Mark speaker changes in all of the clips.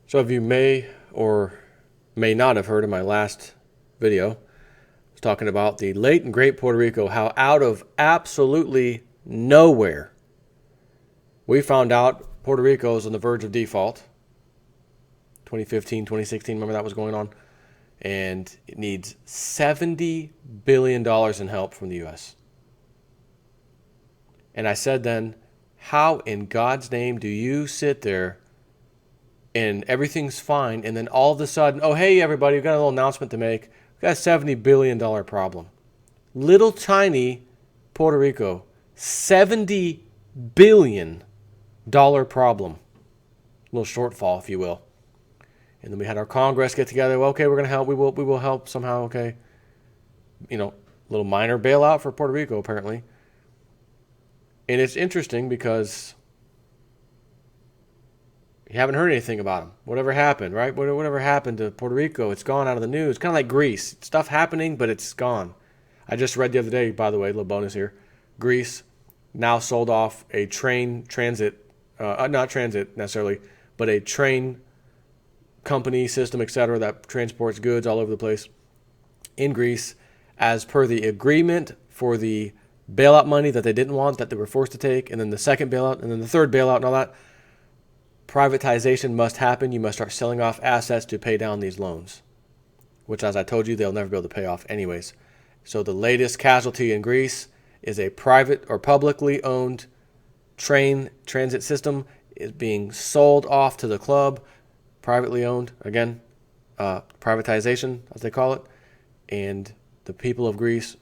Speaker 1: So if you may or may not have heard in my last video, I was talking about the late and great Puerto Rico, how out of absolutely nowhere, we found out Puerto Rico is on the verge of default. 2015, 2016, remember that was going on? And it needs $70 billion in help from the U.S. And I said then, how in God's name do you sit there and everything's fine, and then all of a sudden, oh, hey, everybody, we've got a little announcement to make. We've got a $70 billion problem. Little tiny Puerto Rico, $70 billion problem. A little shortfall, if you will. And then we had our Congress get together. Well, okay, we're going to help. We will help somehow, okay. Little minor bailout for Puerto Rico, apparently. And it's interesting because you haven't heard anything about them. Whatever happened, right? Whatever happened to Puerto Rico, it's gone out of the news. Kind of like Greece. Stuff happening, but it's gone. I just read the other day, by the way, a little bonus here. Greece now sold off a train transit, not transit necessarily, but a train company system, etc., that transports goods all over the place in Greece as per the agreement for the bailout money that they didn't want, that they were forced to take, and then the second bailout, and then the third bailout and all that. Privatization must happen. You must start selling off assets to pay down these loans, which, as I told you, they'll never be able to pay off anyways. So the latest casualty in Greece is a private or publicly owned train transit system is being sold off to the club, privately owned, again, privatization, as they call it, and the people of Greece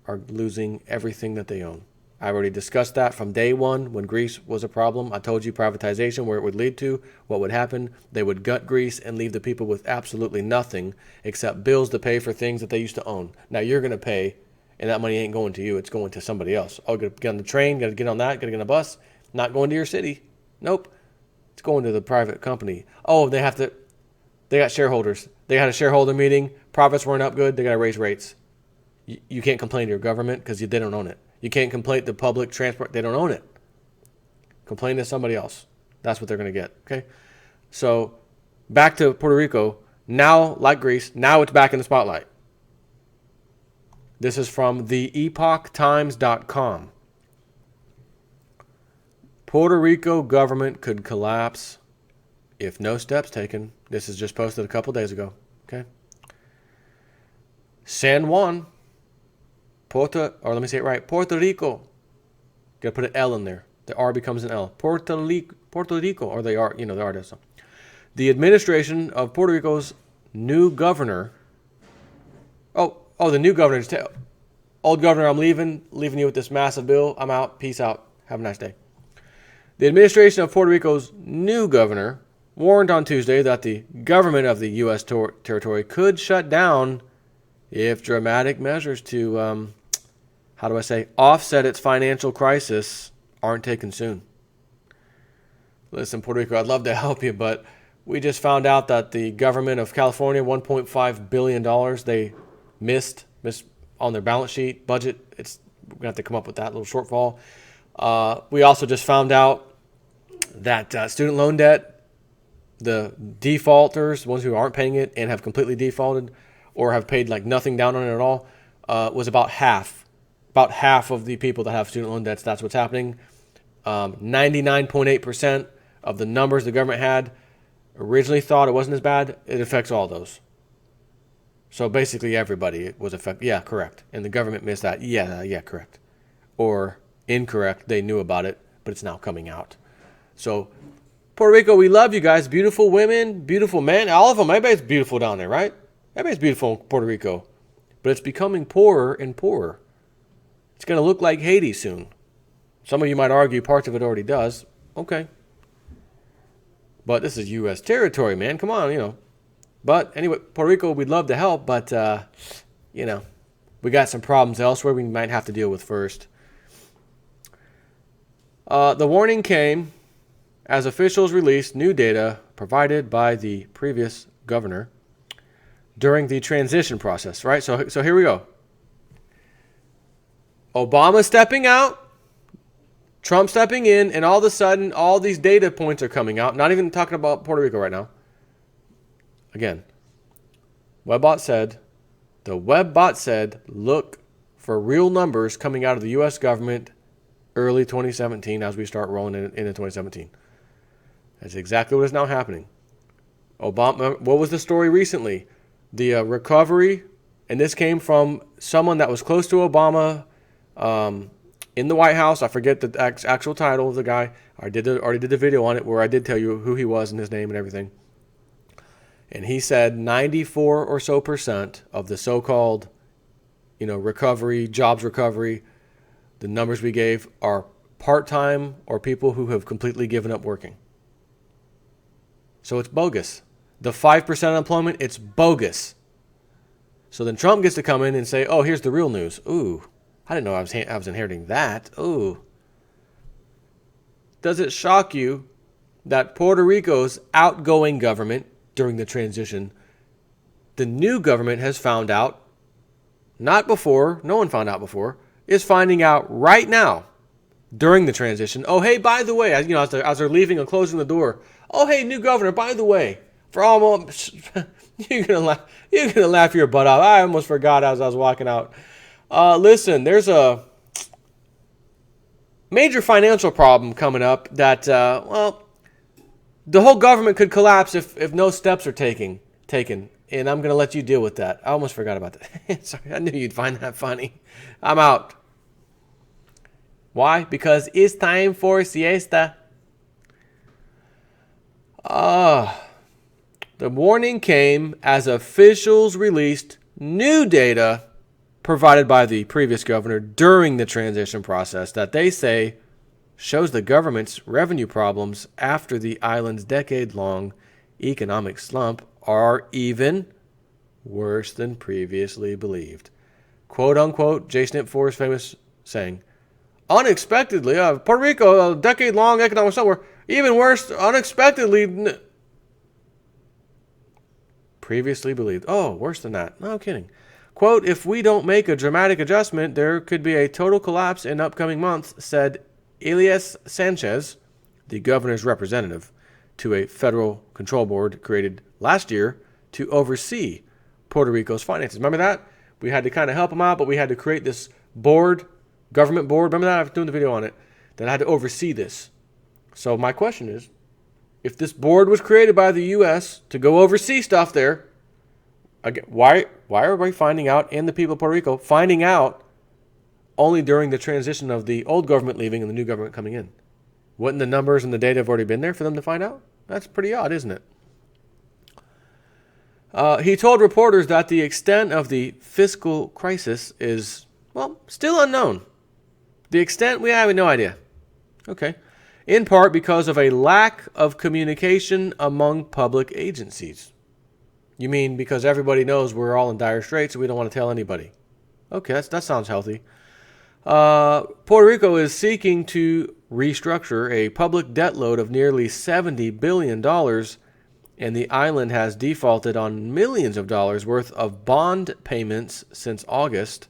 Speaker 1: are losing everything that they own. I've already discussed that from day one when Greece was a problem. I told you privatization, where it would lead to, what would happen. They would gut Greece and leave the people with absolutely nothing except bills to pay for things that they used to own. Now you're going to pay, and that money ain't going to you. It's going to somebody else. Oh, got to get on the train, got to get on that, got to get on a bus. Not going to your city. Nope. It's going to the private company. Oh, they got shareholders. They had a shareholder meeting. Profits weren't up good. They got to raise rates. You can't complain to your government because they don't own it. You can't complain to public transport. They don't own it. Complain to somebody else. That's what they're going to get. Okay. So back to Puerto Rico. Now, like Greece, now it's back in the spotlight. This is from theepochtimes.com. Puerto Rico government could collapse if no steps taken. This is just posted a couple days ago. Okay. San Juan, Puerto Rico. Got to put an L in there. The R becomes an L. Puerto Rico, or the R, the R does something. The administration of Puerto Rico's new governor. The new governor. Old governor, I'm leaving you with this massive bill. I'm out. Peace out. Have a nice day. The administration of Puerto Rico's new governor warned on Tuesday that the government of the U.S. territory could shut down if dramatic measures to, offset its financial crisis aren't taken soon. Listen, Puerto Rico, I'd love to help you, but we just found out that the government of California, $1.5 billion, they missed on their balance sheet budget. We're going to have to come up with that little shortfall. We also just found out that student loan debt, the defaulters, the ones who aren't paying it and have completely defaulted or have paid like nothing down on it at all, was about half. About half of the people that have student loan debts, that's what's happening. 99.8% of the numbers the government had originally thought it wasn't as bad. It affects all those. So basically everybody was affected. Yeah, correct. And the government missed that. Yeah, correct. Or incorrect. They knew about it, but it's now coming out. So Puerto Rico, we love you guys. Beautiful women, beautiful men. All of them. Everybody's beautiful down there, right? Everybody's beautiful in Puerto Rico. But it's becoming poorer and poorer. It's going to look like Haiti soon. Some of you might argue parts of it already does. Okay. But this is U.S. territory, man. Come on, But anyway, Puerto Rico, we'd love to help, but, we got some problems elsewhere we might have to deal with first. The warning came as officials released new data provided by the previous governor during the transition process, right? So here we go. Obama stepping out, Trump stepping in, and all of a sudden, all these data points are coming out. Not even talking about Puerto Rico right now. Again, the webbot said, look for real numbers coming out of the U.S. government early 2017 as we start rolling into 2017. That's exactly what is now happening. Obama, what was the story recently? The recovery, and this came from someone that was close to Obama in the White House. I forget the actual title of the guy. I already did the video on it where I did tell you who he was and his name and everything. And he said 94 or so % of the so-called, recovery, jobs recovery, the numbers we gave are part-time or people who have completely given up working. So it's bogus. The 5% unemployment, it's bogus. So then Trump gets to come in and say, oh, here's the real news. Ooh, I didn't know I was inheriting that. Ooh. Does it shock you that Puerto Rico's outgoing government during the transition, the new government has found out, not before, no one found out before, is finding out right now during the transition. Oh, hey, by the way, as they're leaving and closing the door, oh, hey, new governor, by the way, for almost, you're gonna laugh your butt off. I almost forgot as I was walking out. Listen, there's a major financial problem coming up that, the whole government could collapse if no steps are taken. And I'm going to let you deal with that. I almost forgot about that. Sorry, I knew you'd find that funny. I'm out. Why? Because it's time for siesta. The warning came as officials released new data provided by the previous governor during the transition process that they say shows the government's revenue problems after the island's decade-long economic slump are even worse than previously believed. Quote-unquote, Jason Ipfor's famous saying, unexpectedly, Puerto Rico, a decade-long economic slump, were even worse, unexpectedly, previously believed. Oh, worse than that. No kidding. Quote, if we don't make a dramatic adjustment, there could be a total collapse in upcoming months, said Elias Sanchez, the governor's representative, to a federal control board created last year to oversee Puerto Rico's finances. Remember that? We had to kind of help them out, but we had to create this board, government board. Remember that? I was doing the video on it. That had to oversee this. So my question is, if this board was created by the U.S. to go oversee stuff there, again, why are we finding out, and the people of Puerto Rico finding out only during the transition of the old government leaving and the new government coming in? Wouldn't the numbers and the data have already been there for them to find out? That's pretty odd, isn't it? He told reporters that the extent of the fiscal crisis is, still unknown. The extent, we have no idea. Okay. In part because of a lack of communication among public agencies. You mean because everybody knows we're all in dire straits and we don't want to tell anybody? Okay, that sounds healthy. Puerto Rico is seeking to restructure a public debt load of nearly $70 billion, and the island has defaulted on millions of dollars worth of bond payments since August,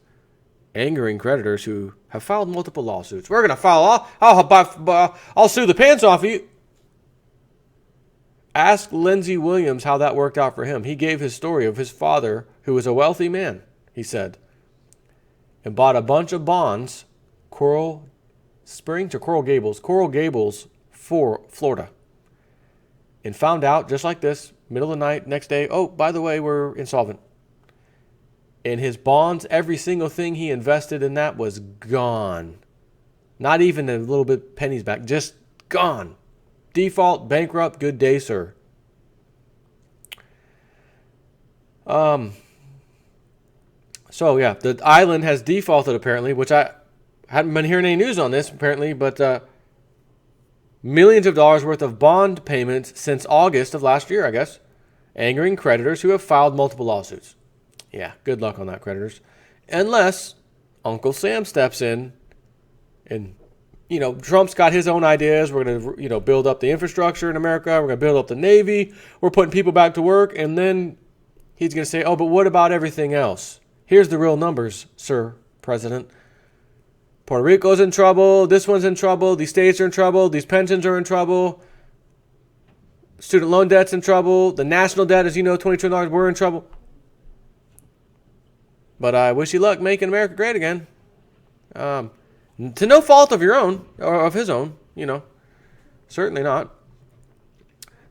Speaker 1: angering creditors who have filed multiple lawsuits. We're going to file, I'll sue the pants off of you. Ask Lindsey Williams how that worked out for him. He gave his story of his father, who was a wealthy man, he said, and bought a bunch of bonds, Coral Gables, for Florida, and found out, just like this, middle of the night, next day, oh, by the way, we're insolvent. And his bonds, every single thing he invested in that was gone. Not even a little bit pennies back, just gone. Default, bankrupt, good day, sir. So, yeah, the island has defaulted, apparently, which I hadn't been hearing any news on this, apparently, but millions of dollars worth of bond payments since August of last year, I guess, angering creditors who have filed multiple lawsuits. Yeah, good luck on that, creditors. Unless Uncle Sam steps in and, Trump's got his own ideas. We're going to, build up the infrastructure in America. We're going to build up the Navy. We're putting people back to work. And then he's going to say, oh, but what about everything else? Here's the real numbers, Sir President. Puerto Rico's in trouble. This one's in trouble. These states are in trouble. These pensions are in trouble. Student loan debt's in trouble. The national debt, as you know, $20 trillion, we're in trouble. But I wish you luck making America great again. To no fault of your own, or of his own, Certainly not.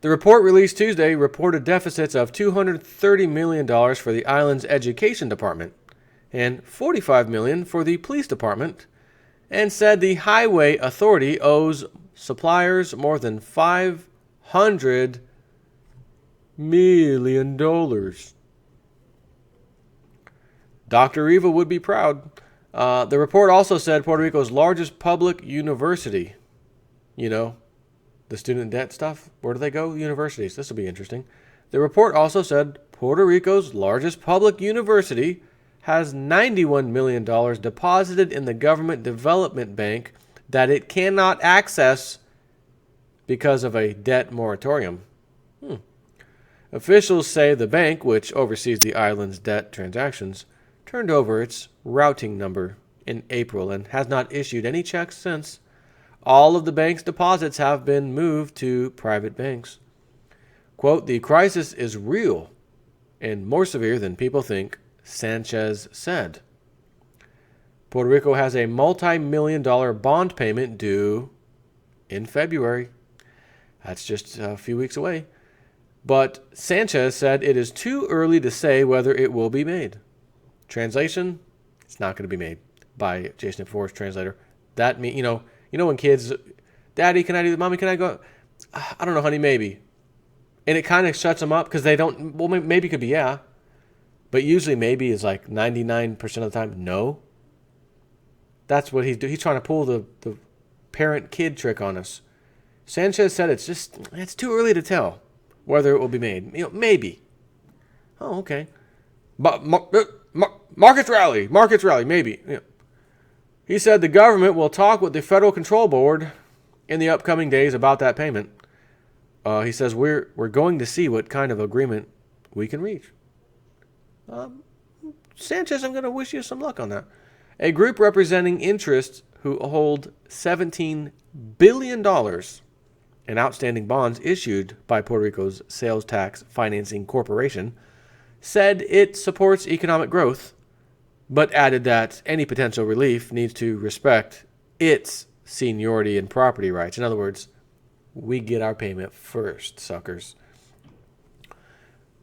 Speaker 1: The report released Tuesday reported deficits of $230 million for the island's education department and $45 million for the police department, and said the highway authority owes suppliers more than $500 million. Dr. Eva would be proud. The report also said Puerto Rico's largest public university, the student debt stuff, where do they go? Universities. This will be interesting. The report also said Puerto Rico's largest public university has $91 million deposited in the government development bank that it cannot access because of a debt moratorium. Officials say the bank, which oversees the island's debt transactions, turned over its routing number in April and has not issued any checks since. All of the bank's deposits have been moved to private banks. Quote, the crisis is real and more severe than people think, Sanchez said. Puerto Rico has a multi-million-dollar bond payment due in February. That's just a few weeks away. But Sanchez said it is too early to say whether it will be made. Translation, it's not going to be made by Jason Forrest, translator. That means, when kids, Daddy, can I do that? Mommy, can I go? I don't know, honey, maybe. And it kind of shuts them up because they don't, well, maybe it could be yeah. But usually maybe is like 99% of the time, no. That's what he's doing. He's trying to pull the parent-kid trick on us. Sanchez said it's too early to tell whether it will be made. Maybe. Oh, okay. But markets rally, maybe. He said the government will talk with the Federal Control Board in the upcoming days about that payment. He says we're going to see what kind of agreement we can reach. Sanchez, I'm going to wish you some luck on that. A group representing interests who hold $17 billion in outstanding bonds issued by Puerto Rico's Sales Tax Financing Corporation said it supports economic growth, but added that any potential relief needs to respect its seniority and property rights. In other words, we get our payment first, suckers.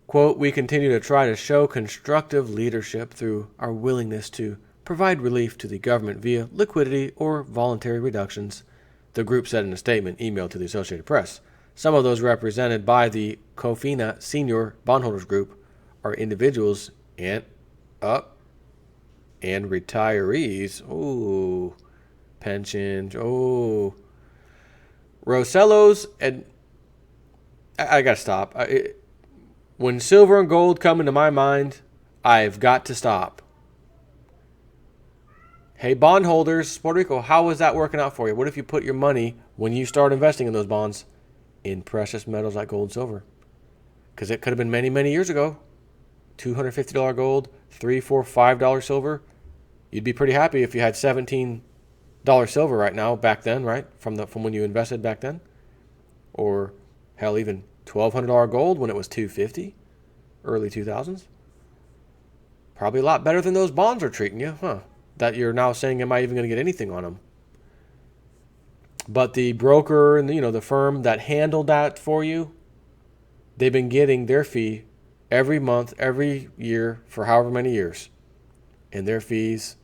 Speaker 1: Quote, we continue to try to show constructive leadership through our willingness to provide relief to the government via liquidity or voluntary reductions, the group said in a statement emailed to the Associated Press. Some of those represented by the COFINA Senior Bondholders Group are individuals and retirees. Ooh, pensions. Oh, Rosello's. And I gotta stop. When silver and gold come into my mind, I've got to stop. Hey, bondholders, Puerto Rico, how is that working out for you? What if you put your money, when you start investing in those bonds, in precious metals like gold and silver? Because it could have been many, many years ago. $250 gold, $3, $4, $5 silver. You'd be pretty happy if you had $17 silver right now, back then, right? From when you invested back then. Or, hell, even $1,200 gold when it was $250, early 2000s. Probably a lot better than those bonds are treating you, huh? That you're now saying, am I even going to get anything on them? But the broker and the firm that handled that for you, they've been getting their fee every month, every year for however many years. And their fees,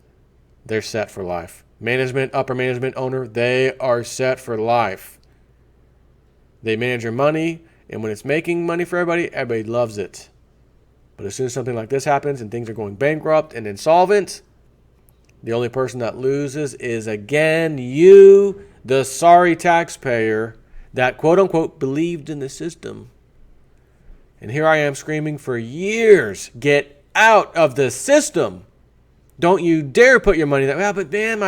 Speaker 1: they're set for life. Management, upper management, owner, they are set for life. They manage your money, and when it's making money for everybody, everybody loves it. But as soon as something like this happens and things are going bankrupt and insolvent, the only person that loses is, again, you, the sorry taxpayer that, quote-unquote, believed in the system. And here I am screaming for years, get out of the system. Don't you dare put your money that way. Yeah, but man,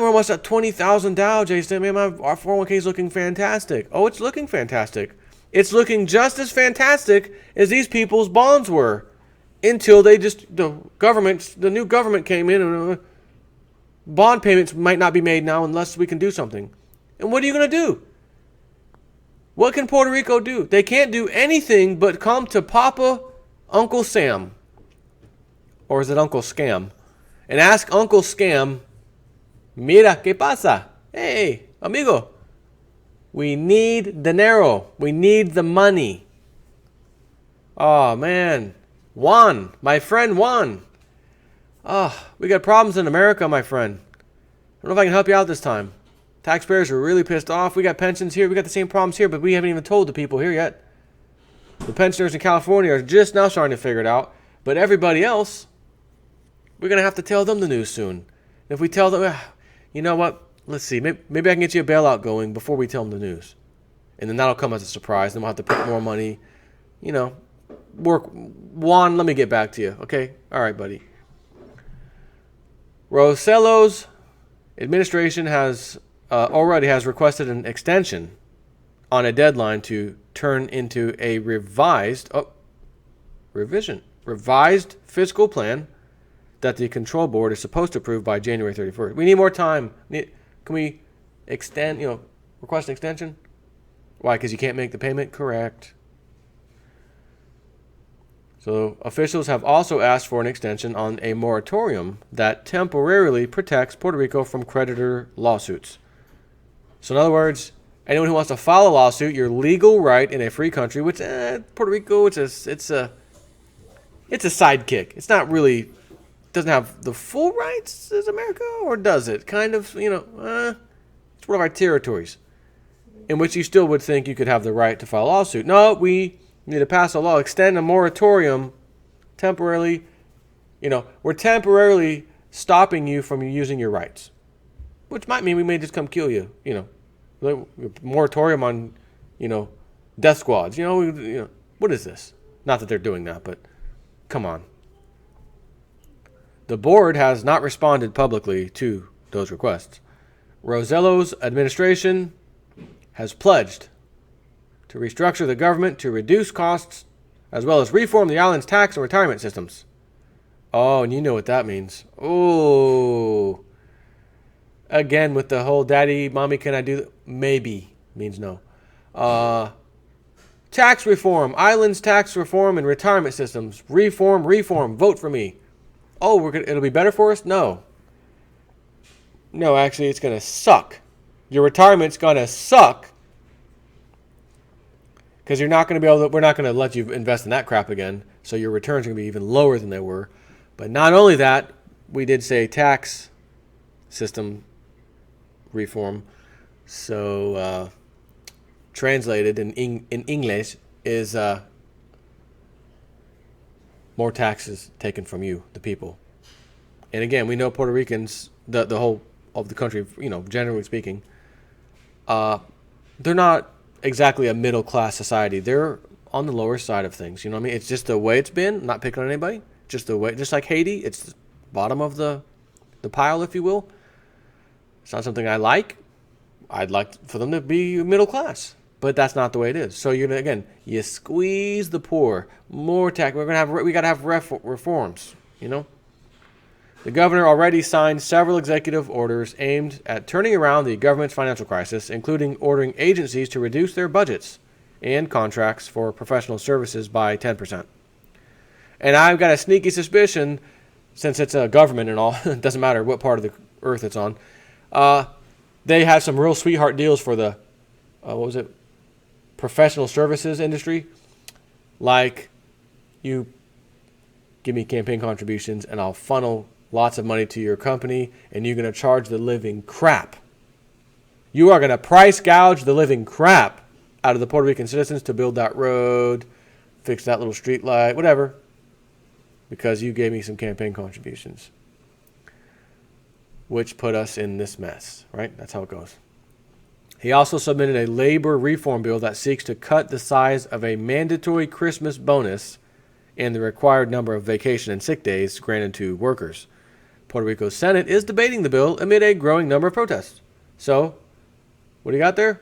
Speaker 1: we're almost at 20,000 Dow, Jason. Man, our 401k is looking fantastic. Oh, it's looking fantastic. It's looking just as fantastic as these people's bonds were. Until the new government came in and bond payments might not be made now unless we can do something. And what are you going to do? What can Puerto Rico do? They can't do anything but come to Papa Uncle Sam. Or is it Uncle Scam? And ask Uncle Scam, mira, ¿qué pasa? Hey, amigo, we need dinero. We need the money. Oh, man. Juan, my friend Juan. Oh, we got problems in America, my friend. I don't know if I can help you out this time. Taxpayers are really pissed off. We got pensions here. We got the same problems here, but we haven't even told the people here yet. The pensioners in California are just now starting to figure it out. But everybody else, we're going to have to tell them the news soon. If we tell them, you know what? Let's see. Maybe I can get you a bailout going before we tell them the news. And then that'll come as a surprise. Then we'll have to put more money. You know, work. Juan, let me get back to you. Okay? All right, buddy. Rosello's administration already has requested an extension on a deadline to turn into a revised fiscal plan that the control board is supposed to approve by January 31st. We need more time. Can we request an extension? Why? Because you can't make the payment? Correct. So officials have also asked for an extension on a moratorium that temporarily protects Puerto Rico from creditor lawsuits. So in other words, anyone who wants to file a lawsuit, your legal right in a free country, which Puerto Rico, it's a sidekick. It's not really, doesn't have the full rights as America, or does it? Kind of, it's one of our territories in which you still would think you could have the right to file a lawsuit. No, we need to pass a law, extend a moratorium temporarily. We're temporarily stopping you from using your rights, which might mean we may just come kill you. Moratorium on, death squads. What is this? Not that they're doing that, but come on. The board has not responded publicly to those requests. Rosello's administration has pledged to restructure the government to reduce costs, as well as reform the island's tax and retirement systems. Oh, and you know what that means. Oh, again with the whole daddy, mommy, can I do that? Maybe means no. Tax reform, island's tax reform and retirement systems. Reform, vote for me. Oh, it'll be better for us? No, actually it's going to suck. Your retirement's going to suck. Because we're not going to let you invest in that crap again. So your returns are going to be even lower than they were. But not only that, we did say tax system reform. So translated in English is more taxes taken from you, the people. And again, we know Puerto Ricans, the whole of the country, generally speaking, they're not exactly a middle class society. They're on the lower side of things. You know what I mean? It's just the way it's been. I'm not picking on anybody. Just the way, just like Haiti, it's the bottom of the pile, if you will. It's not something I like. I'd like for them to be middle class, but that's not the way it is. So you squeeze the poor, more tax. We gotta have reforms. The governor already signed several executive orders aimed at turning around the government's financial crisis, including ordering agencies to reduce their budgets and contracts for professional services by 10%. And I've got a sneaky suspicion, since it's a government and all, it doesn't matter what part of the earth it's on, they have some real sweetheart deals for the, professional services industry. Like, you give me campaign contributions and I'll funnel lots of money to your company, and you're going to charge the living crap. You are going to price gouge the living crap out of the Puerto Rican citizens to build that road, fix that little street light, whatever, because you gave me some campaign contributions, which put us in this mess, right? That's how it goes. He also submitted a labor reform bill that seeks to cut the size of a mandatory Christmas bonus and the required number of vacation and sick days granted to workers. Puerto Rico's Senate is debating the bill amid a growing number of protests. So, what do you got there?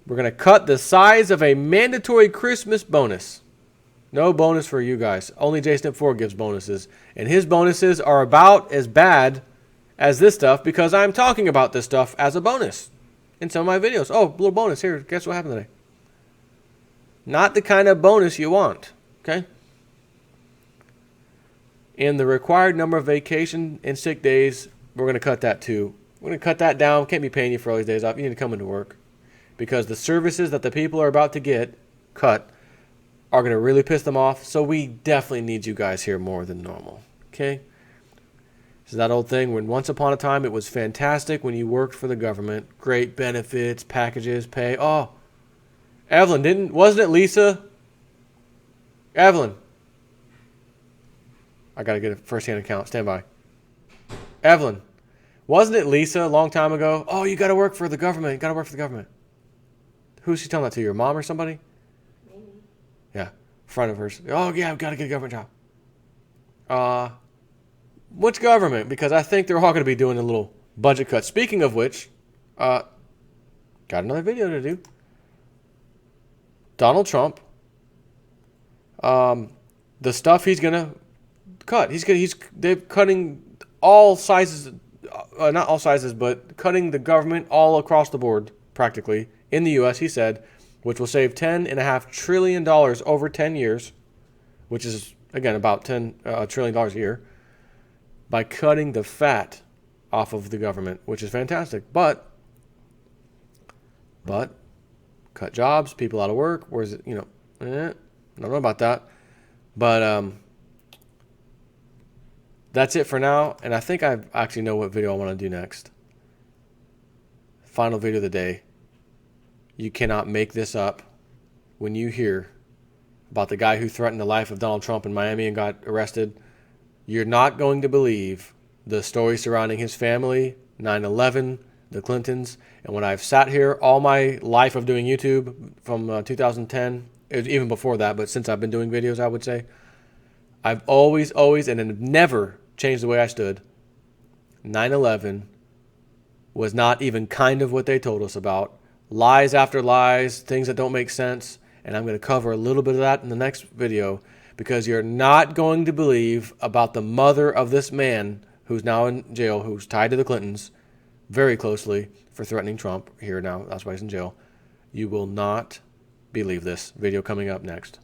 Speaker 1: We're going to cut the size of a mandatory Christmas bonus. No bonus for you guys. Only J-Step4 gives bonuses. And his bonuses are about as bad as this stuff because I'm talking about this stuff as a bonus in some of my videos. Oh, a little bonus here. Guess what happened today? Not the kind of bonus you want. Okay? And the required number of vacation and sick days, we're going to cut that too. We're going to cut that down. Can't be paying you for all these days off. You need to come into work. Because the services that the people are about to get cut are going to really piss them off. So we definitely need you guys here more than normal. Okay? This is that old thing when once upon a time it was fantastic when you worked for the government. Great benefits, packages, pay. Oh, Evelyn, wasn't it Lisa? Evelyn. I got to get a first-hand account. Stand by. Evelyn, wasn't it Lisa a long time ago? Oh, you got to work for the government. You got to work for the government. Who's she telling that to? Your mom or somebody?
Speaker 2: Maybe.
Speaker 1: Yeah. Friend of hers. Oh, yeah, I've got to get a government job. Which government? Because I think they're all going to be doing a little budget cut. Speaking of which, got another video to do. Donald Trump. The stuff he's going to cut. They're cutting all sizes, not all sizes, but cutting the government all across the board, practically, in the U.S., he said, which will save $10.5 trillion over 10 years, which is, again, about $10 trillion a year, by cutting the fat off of the government, which is fantastic. But cut jobs, people out of work. Where's it? I don't know about that. But that's it for now. And I think I actually know what video I want to do next. Final video of the day. You cannot make this up when you hear about the guy who threatened the life of Donald Trump in Miami and got arrested. You're not going to believe the story surrounding his family, 9/11, the Clintons, and when I've sat here all my life of doing YouTube from 2010, even before that, but since I've been doing videos, I would say, I've always, and have never changed the way I stood. 9/11 was not even kind of what they told us about. Lies after lies, things that don't make sense, and I'm going to cover a little bit of that in the next video because you're not going to believe about the mother of this man who's now in jail, who's tied to the Clintons very closely for threatening Trump here now. That's why he's in jail. You will not believe this. Video coming up next.